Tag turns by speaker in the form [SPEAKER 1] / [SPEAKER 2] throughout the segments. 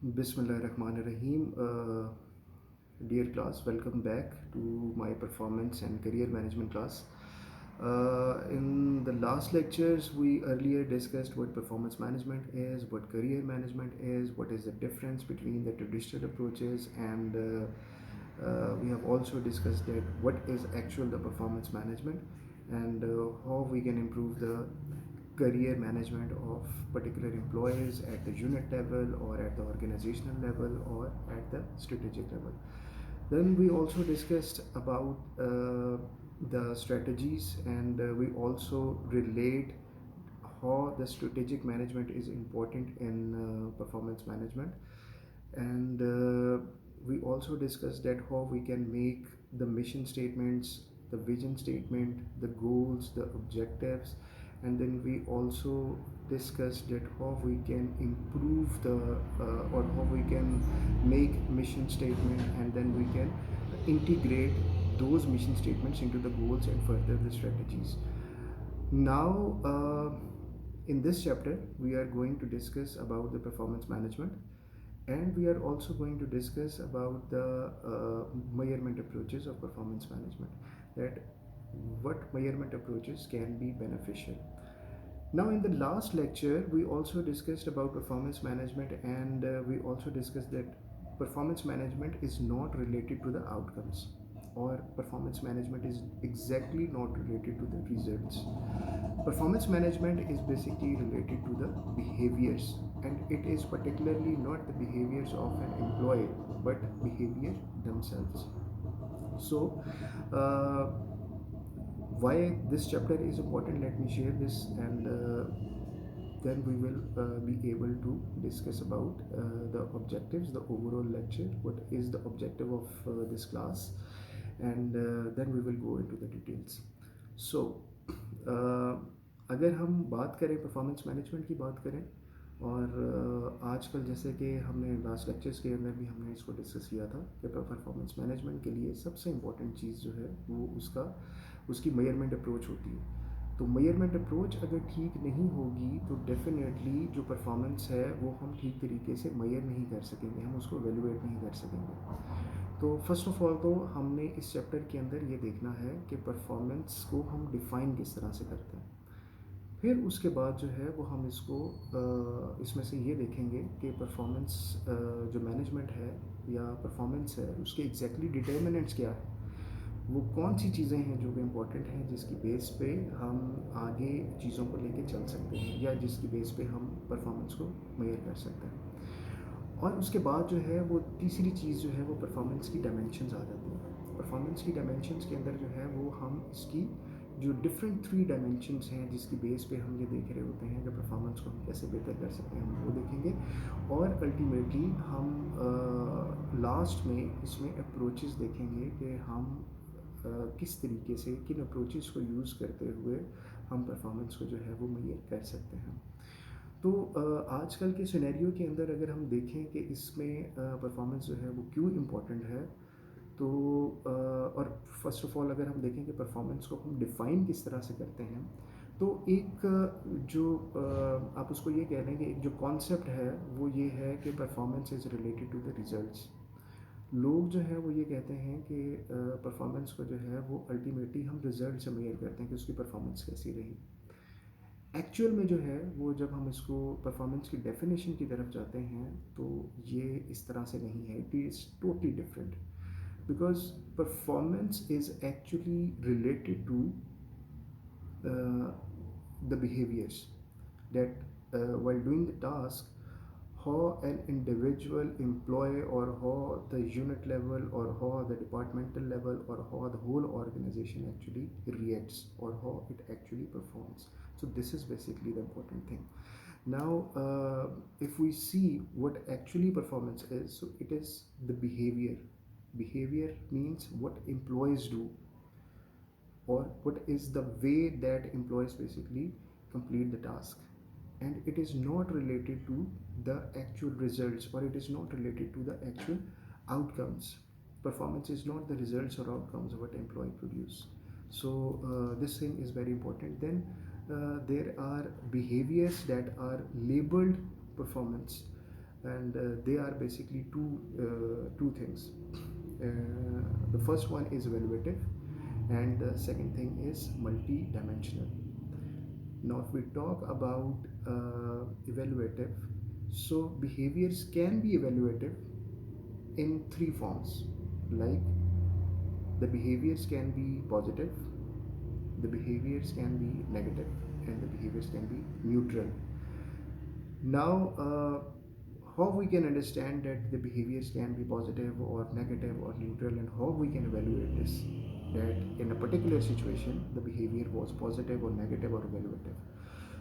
[SPEAKER 1] Bismillahirrahmanirrahim. Dear class, welcome back to my performance and career management class. In the last lectures, we earlier discussed what performance management is, what career management is, what is the difference between the traditional approaches, and we have also discussed that what is actual the performance management and how we can improve the career management of particular employees at the unit level or at the organizational level or at the strategic level. Then we also discussed about the strategies and we also relate how the strategic management is important in performance management, and we also discussed that how we can make the mission statements, the vision statement, the goals, the objectives, and then we also discussed that how we can improve the or how we can make mission statement and then we can integrate those mission statements into the goals and further the strategies. Now in this chapter we are going to discuss about the performance management, and we are also going to discuss about the measurement approaches of performance management, that what measurement approaches can be beneficial. Now in the last lecture we also discussed about performance management, and we also discussed that performance management is not related to the outcomes, or performance management is exactly not related to the results. Performance management is basically related to the behaviors, and it is particularly not the behaviors of an employee but behavior themselves. So why this chapter is important, let me share this, and then we will be able to discuss about the objectives, the overall lecture, what is the objective of this class, and then we will go into the details. So अगर हम बात करें performance management की बात करें, और आजकल जैसे कि हमने लास्ट लेक्चर्स के अंदर भी हमने इसको डिस्कस किया था कि परफॉर्मेंस मैनेजमेंट के लिए सबसे इम्पोर्टेंट चीज़ जो है वो उसकी मेजरमेंट अप्रोच होती है। तो मेजरमेंट अप्रोच अगर ठीक नहीं होगी तो डेफिनेटली जो परफॉर्मेंस है वो हम ठीक तरीके से मेजर नहीं कर सकेंगे, हम उसको वैल्यूएट नहीं कर सकेंगे। तो फर्स्ट ऑफ ऑल तो हमने इस चैप्टर के अंदर ये देखना है कि परफॉर्मेंस को हम डिफ़ाइन किस तरह से करते हैं। फिर उसके बाद जो है वो हम इसको इसमें से ये देखेंगे कि परफॉर्मेंस जो मैनेजमेंट है या परफॉर्मेंस है उसके एग्जैक्टली डिटर्मिनेंट्स क्या है, वो कौन सी चीज़ें हैं जो कि इम्पोर्टेंट हैं जिसकी बेस पे हम आगे चीज़ों को लेके चल सकते हैं या जिसकी बेस पे हम परफॉर्मेंस को मेजर कर सकते हैं। और उसके बाद जो है वो तीसरी चीज़ जो है वो परफॉर्मेंस की डायमेंशंस आ जाती हैं। परफॉर्मेंस की डायमेंशंस के अंदर जो है वो हम इसकी जो डिफरेंट 3 डायमेंशंस हैं जिसकी बेस पे हम ये देख रहे होते हैं कि परफॉर्मेंस को हम कैसे बेहतर कर सकते हैं, हम वो देखेंगे। और अल्टीमेटली हम लास्ट में इसमें अप्रोचेस देखेंगे कि हम किस तरीके से किन अप्रोचेस को यूज़ करते हुए हम परफॉर्मेंस को जो है वो मेजर कर सकते हैं। तो आजकल के सिनेरियो के अंदर अगर हम देखें कि इसमें परफॉर्मेंस जो है वो क्यों इम्पोर्टेंट है, तो और फर्स्ट ऑफ ऑल अगर हम देखें कि परफॉर्मेंस को हम डिफ़ाइन किस तरह से करते हैं, तो एक जो आप उसको ये कह लें कि एक जो कॉन्सेप्ट है वो ये है कि performance is related to the results. लोग जो है वो ये कहते हैं कि परफॉर्मेंस को जो है वो अल्टीमेटली हम रिजल्ट से मेजर करते हैं कि उसकी परफॉर्मेंस कैसी रही। एक्चुअल में जो है वो जब हम इसको परफॉर्मेंस की डेफिनेशन की तरफ जाते हैं तो ये इस तरह से नहीं है, it is totally different, because performance is actually related to uh, the behaviors that while doing the task, how an individual employee or how the unit level or how the departmental level or how the whole organization actually reacts or how it actually performs. So this is basically the important thing. Now if we see what actually performance is, so it is the behavior. Behavior means what employees do or what is the way that employees basically complete the task, and it is not related to the actual results or it is not related to the actual outcomes. Performance is not the results or outcomes of what employee produce. So this thing is very important. Then there are behaviors that are labeled performance, and they are basically two things. The first one is evaluative, and the second thing is multi-dimensional. Now, if we talk about evaluative, so behaviors can be evaluative in three forms, like the behaviors can be positive, the behaviors can be negative, and the behaviors can be neutral. Now, how we can understand that the behaviors can be positive or negative or neutral, and how we can evaluate this, that in a particular situation the behavior was positive or negative or evaluative.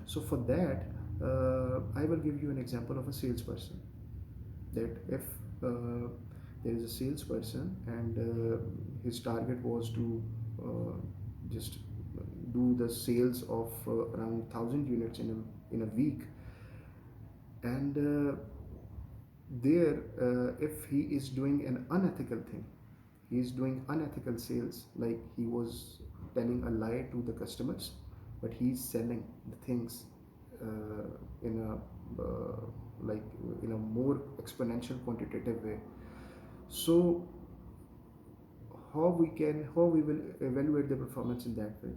[SPEAKER 1] So for that, I will give you an example of a salesperson, that if uh, there is a salesperson and his target was to just do the sales of around 1000 units in a week, and there if he is doing an unethical thing, he is doing unethical sales, like he was telling a lie to the customers, but he's selling the things in a like in a more exponential quantitative way. So how we will evaluate the performance in that way?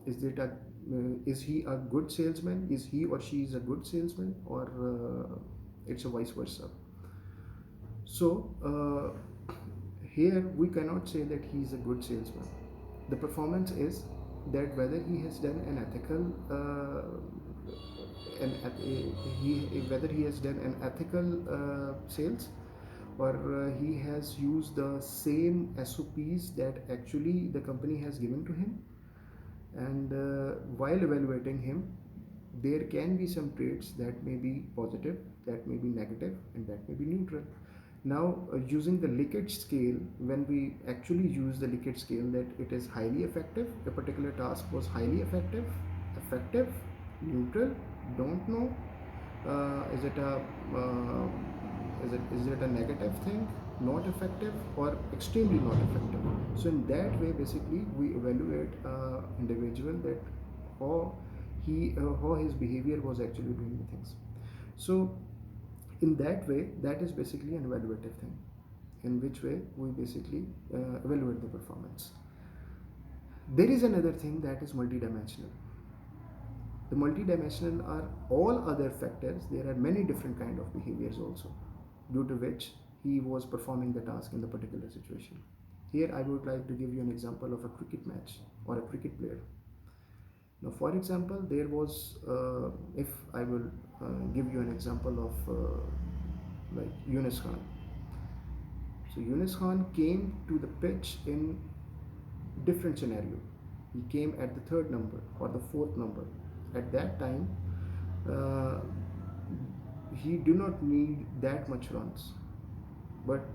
[SPEAKER 1] Is he a good salesman? Is he or she is a good salesman, or it's a vice versa? So here we cannot say that he is a good salesman. The performance is that whether he has done an ethical whether he has done an ethical sales, or he has used the same SOPs that actually the company has given to him. And while evaluating him, there can be some traits that may be positive, that may be negative, and that may be neutral. Now, using the Likert scale, when we actually use the Likert scale, that it is highly effective, a particular task was highly effective, effective, neutral, don't know, is it a is it a negative thing, not effective, or extremely not effective? So in that way, basically, we evaluate individual, that how how his behavior was actually doing the things. So in that way, that is basically an evaluative thing, in which way we basically evaluate the performance. There is another thing that is multidimensional. The multidimensional are all other factors. There are many different kind of behaviors also, due to which he was performing the task in the particular situation. Here I would like to give you an example of a cricket match or a cricket player. Now, for example, there was, if I will give you an example of like Yunus Khan. So Yunus Khan came to the pitch in different scenario. He came at the third number or the fourth number. At that time, uh, he do not need that much runs. But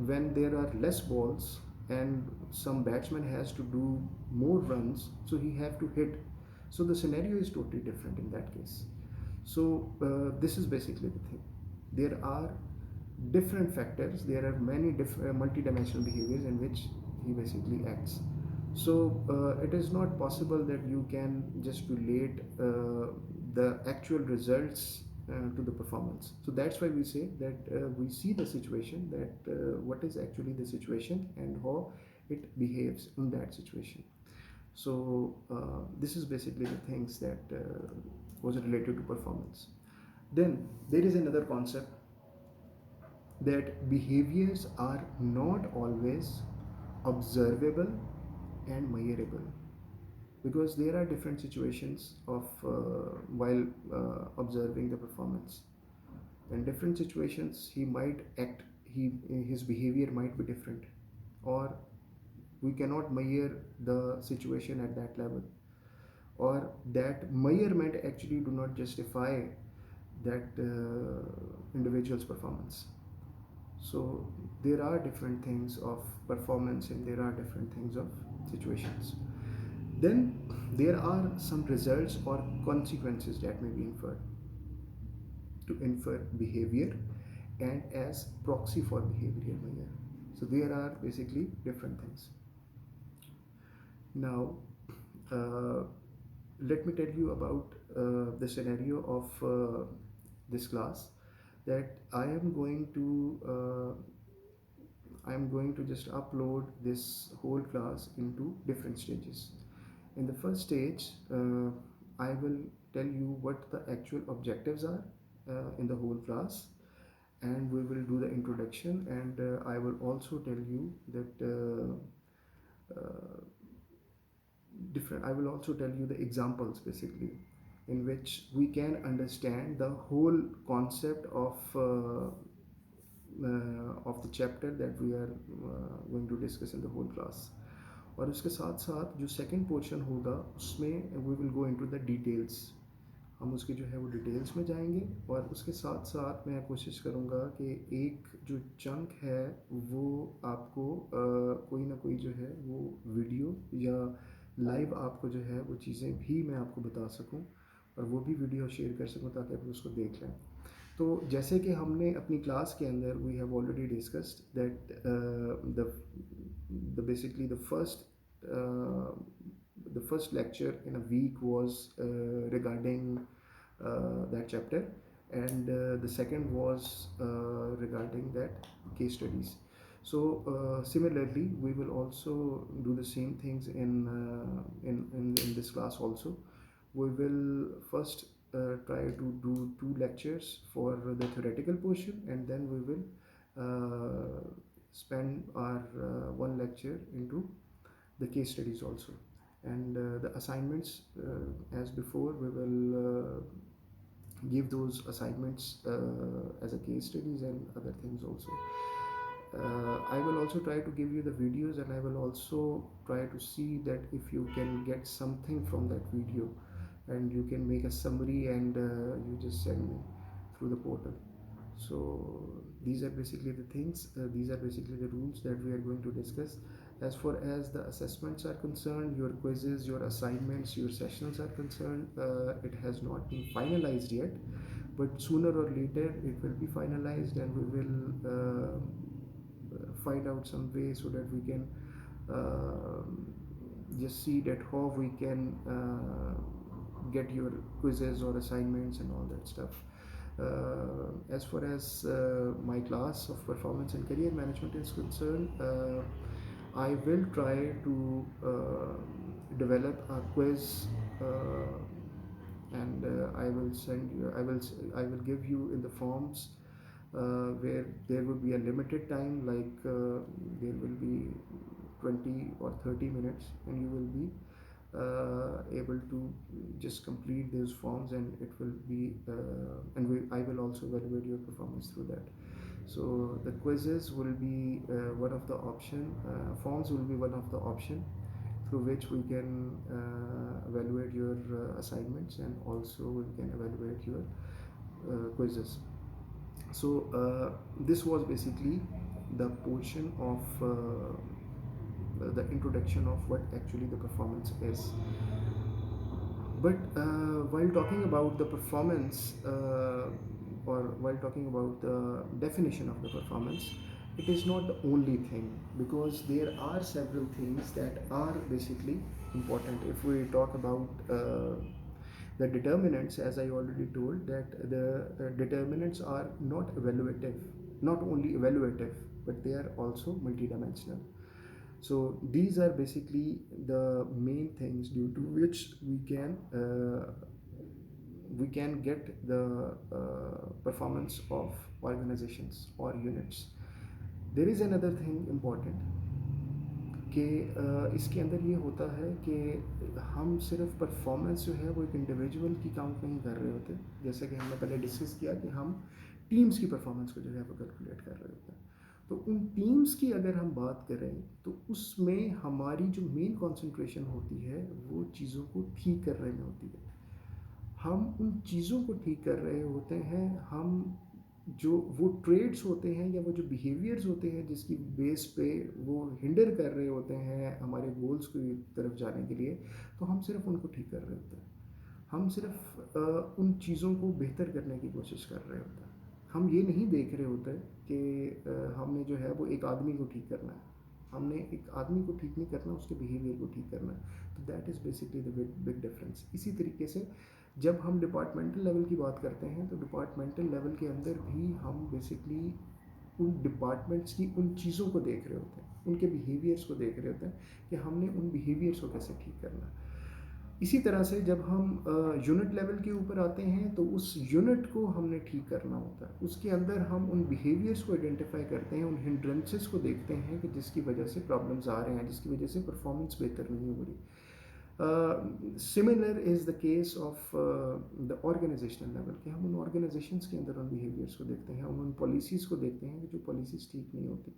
[SPEAKER 1] when there are less balls and some batsman has to do more runs, so he have to hit. So the scenario is totally different in that case. So this is basically the thing. There are different factors. There are many different multi-dimensional behaviors in which he basically acts. So it is not possible that you can just relate the actual results to the performance. So that's why we say that we see the situation, that what is actually the situation and how it behaves in that situation. So this is basically the things that was related to performance. Then there is another concept, that behaviors are not always observable and measurable, because there are different situations of while observing the performance. In different situations he might act, his behavior might be different, or we cannot measure the situation at that level, or that measurement actually do not justify that individual's performance. So there are different things of performance and there are different things of situations. Then there are some results or consequences that may be inferred to infer behavior and as proxy for behavioral measure. So there are basically different things. Now let me tell you about the scenario of this class. that I am going to just upload this whole class into different stages. In the first stage, I will tell you what the actual objectives are in the whole class, and we will do the introduction, and I will also tell you that uh, different I will also tell you the examples basically in which we can understand the whole concept of the chapter that we are going to discuss in the whole class. और उसके साथ साथ जो second portion होगा उसमें we will go into the details, हम उसके जो है वो डिटेल्स में जाएंगे। और उसके साथ साथ मैं कोशिश करूँगा कि एक जो चंक है वो आपको कोई ना कोई जो है वो वीडियो या लाइव आपको जो है वो चीज़ें भी मैं आपको बता सकूँ, और वो भी वीडियो शेयर कर सकूँ ताकि आप उसको देख लें। तो जैसे कि हमने अपनी क्लास के अंदर we have already discussed that the basically the first lecture in a week was regarding that chapter, and the second was regarding that case studies. So similarly we will also do the same things in this class also. We will first try to do 2 lectures for the theoretical portion, and then we will spend our 1 lecture into the case studies also. And the assignments, as before, we will give those assignments as a case studies and other things also. I will also try to give you the videos, and I will also try to see that if you can get something from that video and you can make a summary, and you just send me through the portal. So these are basically the things, these are basically the rules that we are going to discuss. As far as the assessments are concerned, your quizzes, your assignments, your sessions are concerned, it has not been finalized yet, but sooner or later it will be finalized, and we will find out some way so that we can uh, just see that how we can get your quizzes or assignments and all that stuff. As far as my class of performance and career management is concerned, I will try to develop a quiz, and I will give you in the forms where there will be a limited time, like there will be 20 or 30 minutes, and you will be able to just complete those forms, and it will be I will also evaluate your performance through that. So the quizzes will be one of the option, forms will be one of the option through which we can evaluate your assignments, and also we can evaluate your quizzes. So this was basically the portion of the introduction of what actually the performance is. But while talking about the performance, or while talking about the definition of the performance, it is not the only thing, because there are several things that are basically important. If we talk about the determinants, as I already told, that the determinants are not evaluative, not only evaluative, but they are also multidimensional. So these are basically the main things due to which we can get the performance of organizations or units. There is another thing important कि इसके अंदर ये होता है कि हम सिर्फ performance जो है वो एक इंडिविजुअल की काउंट नहीं कर रहे होते, जैसे कि हमने पहले डिस्कस किया कि हम टीम्स की परफॉर्मेंस को जो है वो कैलकुलेट कर रहे होते हैं। तो उन टीम्स की अगर हम बात करें तो उसमें हमारी जो मेन कंसंट्रेशन होती है वो चीज़ों को ठीक करने में होती है। हम उन चीज़ों को ठीक कर रहे होते हैं, हम जो वो ट्रेड्स होते हैं या वो जो बिहेवियर्स होते हैं जिसकी बेस पे वो हिंडर कर रहे होते हैं हमारे गोल्स की तरफ जाने के लिए, तो हम सिर्फ उनको ठीक कर रहे होते हैं। हम सिर्फ उन चीज़ों को बेहतर करने की कोशिश कर रहे होते हैं। हम ये नहीं देख रहे होते कि हमने जो है वो एक आदमी को ठीक करना है, हमने एक आदमी को ठीक नहीं करना, उसके बिहेवियर को ठीक करना है। तो that is basically the big difference. इसी तरीके से जब हम डिपार्टमेंटल लेवल की बात करते हैं तो डिपार्टमेंटल लेवल के अंदर भी हम बेसिकली उन डिपार्टमेंट्स की उन चीज़ों को देख रहे होते हैं, उनके बिहेवियर्स को देख रहे होते हैं कि हमने उन बिहेवियर्स को कैसे ठीक करना है। इसी तरह से जब हम यूनिट लेवल के ऊपर आते हैं तो उस यूनिट को हमने ठीक करना होता है। उसके अंदर हम उन बिहेवियर्स को आइडेंटिफाई करते हैं, उन हिंड्रेंसेस को देखते हैं कि जिसकी वजह से प्रॉब्लम्स आ रहे हैं, जिसकी वजह से परफॉर्मेंस बेहतर नहीं हो रही। Similar is the case of the organisational level कि हम उन ऑर्गेनाइजेशंस के अंदर उन बिहेवियर्स को देखते हैं, हम उन पॉलिसीज़ को देखते हैं कि जो पॉलिसीज़ ठीक नहीं होती,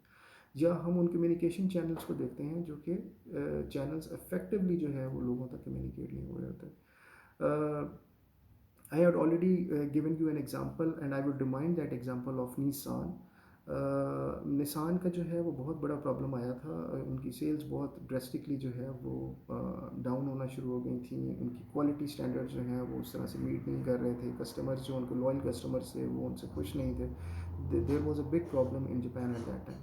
[SPEAKER 1] या हम उन कम्युनिकेशन चैनल्स को देखते हैं जो कि चैनल्स इफेक्टिवली जो है वो लोगों तक कम्युनिकेट नहीं हो रहे होते। I had already given you an example and I would remind that example of Nissan. Nissan का जो है वो बहुत बड़ा प्रॉब्लम आया था, उनकी सेल्स बहुत ड्रेस्टिकली जो है वो डाउन होना शुरू हो गई थी, उनकी क्वालिटी स्टैंडर्ड्स जो हैं वो उस तरह से मीट नहीं कर रहे थे, कस्टमर्स जो उनके लॉयल कस्टमर्स थे वो उनसे खुश नहीं थे। There was a big problem in Japan at that time,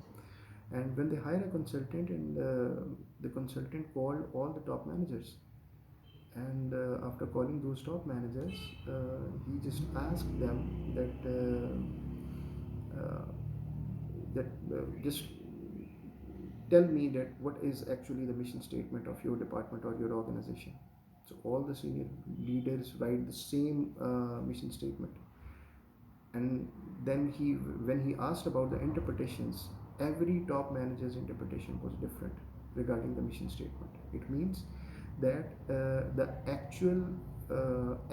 [SPEAKER 1] and when they hire a consultant and the consultant called all the top managers, and after calling those top managers, he just asked them that uh, just tell me that what is actually the mission statement of your department or your organization. So all the senior leaders write the same mission statement, and then when he asked about the interpretations, every top manager's interpretation was different regarding the mission statement. It means that the actual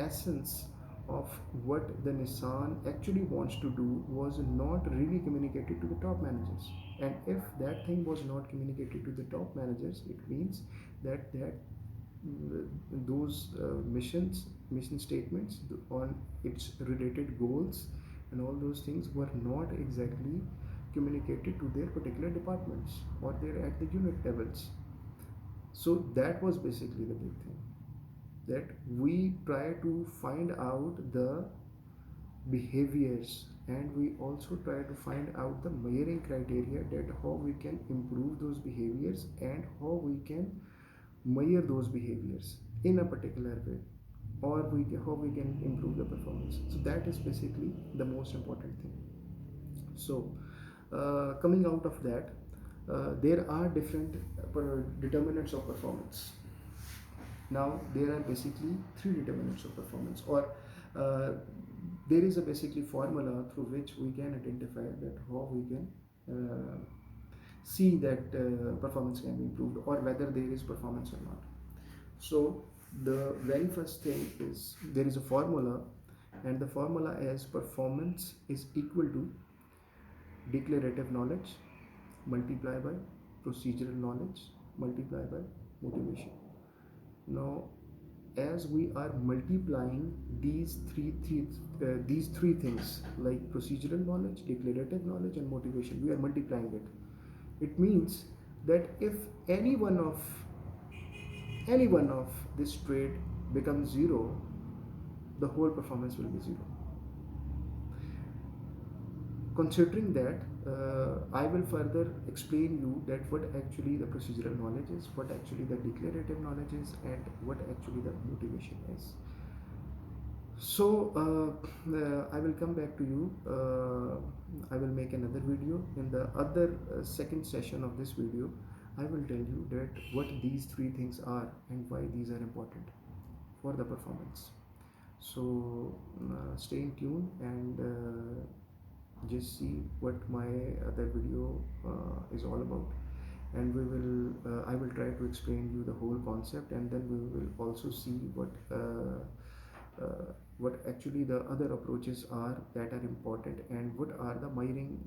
[SPEAKER 1] essence of what the Nissan actually wants to do was not really communicated to the top managers, and if that thing was not communicated to the top managers, it means that those mission statements on its related goals and all those things were not exactly communicated to their particular departments or they're at the unit levels. So that was basically the big thing, that we try to find out the behaviors and we also try to find out the measuring criteria, that how we can improve those behaviors and how we can measure those behaviors in a particular way, or how we can improve the performance. So that is basically the most important thing. So coming out of that, there are different determinants of performance. Now there are basically three determinants of performance, or uh, there is a basically formula through which we can identify that how we can see that performance can be improved or whether there is performance or not. So the very first thing is there is a formula, and the formula is performance is equal to declarative knowledge multiplied by procedural knowledge multiplied by motivation. Now, as we are multiplying these three things like procedural knowledge, declarative knowledge, and motivation, we are multiplying it. It means that if any one of this trait becomes zero, the whole performance will be zero. Considering that, I will further explain you that what actually the procedural knowledge is, what actually the declarative knowledge is, and what actually the motivation is. So I will come back to you. I will make another video. In the other second session of this video, I will tell you that what these three things are and why these are important for the performance. So stay in tune and just see what my other video is all about, and we will I will try to explain you the whole concept, and then we will also see what actually the other approaches are that are important, and what are the measuring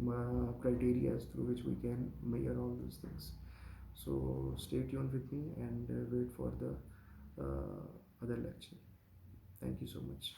[SPEAKER 1] criteria through which we can measure all these things. So stay tuned with me and wait for the other lecture. Thank you so much.